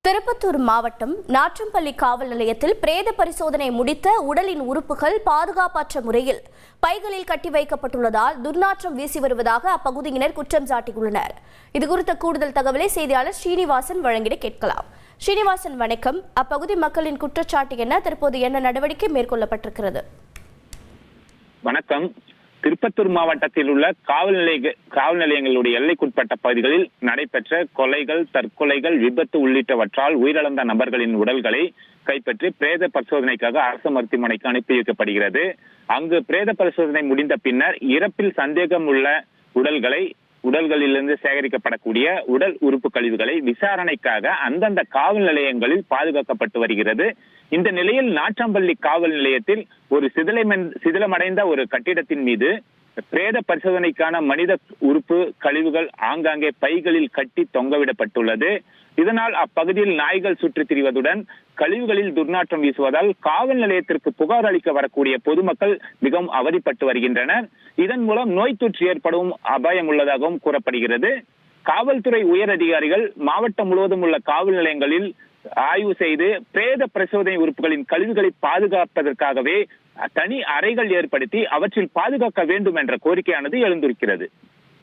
திருப்பத்தூர் மாவட்டம் நாற்றம்பள்ளி காவல் நிலையத்தில் பிரேத பரிசோதனை முடித்த உடலின் உறுப்புகள் பாதுகாப்பற்ற முறையில் பைகளில் கட்டி வைக்கப்பட்டுள்ளதால் துர்நாற்றம் வீசி வருவதாக அப்பகுதியினர் குற்றம் சாட்டியுள்ளனர். இதுகுறித்த கூடுதல் தகவலை செய்தியாளர் ஸ்ரீனிவாசன் வழங்கிட கேட்கலாம். ஸ்ரீனிவாசன், வணக்கம். அப்பகுதி மக்களின் குற்றச்சாட்டு என்ன? தற்போது என்ன நடவடிக்கை மேற்கொள்ளப்பட்டிருக்கிறது? வணக்கம். திருப்பத்தூர் மாவட்டத்தில் உள்ள காவல் நிலையங்களுடைய எல்லைக்குட்பட்ட பகுதிகளில் நடைபெற்ற கொலைகள், தற்கொலைகள், விபத்து உள்ளிட்டவற்றால் உயிரிழந்த நபர்களின் உடல்களை கைப்பற்றி பிரேத பரிசோதனைக்காக அரசு மருத்துவமனைக்கு அனுப்பி வைக்கப்படுகிறது. அங்கு பிரேத பரிசோதனை முடிந்த பின்னர் இறப்பில் சந்தேகம் உள்ள உடல்களிலிருந்து சேகரிக்கப்படக்கூடிய உடல் உறுப்பு கழிவுகளை விசாரணைக்காக அந்தந்த காவல் நிலையங்களில் பாதுகாக்கப்பட்டு வருகிறது. இந்த நிலையில் நாற்றம்பள்ளி காவல் நிலையத்தில் ஒரு சிதிலமடைந்த ஒரு கட்டிடத்தின் மீது பிரேத பரிசோதனைக்கான மனித உறுப்பு கழிவுகள் ஆங்காங்கே பைகளில் கட்டி தொங்கவிடப்பட்டுள்ளது. இதனால் அப்பகுதியில் நாய்கள் சுற்றித் திரிவதுடன் கழிவுகளில் துர்நாற்றம் வீசுவதால் காவல் நிலையத்திற்கு புகார் அளிக்க வரக்கூடிய பொதுமக்கள் மிகவும் அவதிப்பட்டு வருகின்றனர். இதன் மூலம் நோய் தொற்று ஏற்படும் அபாயம் உள்ளதாகவும் கூறப்படுகிறது. காவல்துறை உயர் அதிகாரிகள் மாவட்டம் முழுவதும் உள்ள காவல் நிலையங்களில் ஆய்வு செய்து பிரேத பரிசோதனை உறுப்புகளின் கழிவுகளை பாதுகாப்பதற்காகவே தனி அறைகள் ஏற்படுத்தி அவற்றில் பாதுகாக்க வேண்டும் என்ற கோரிக்கையானது எழுந்திருக்கிறது.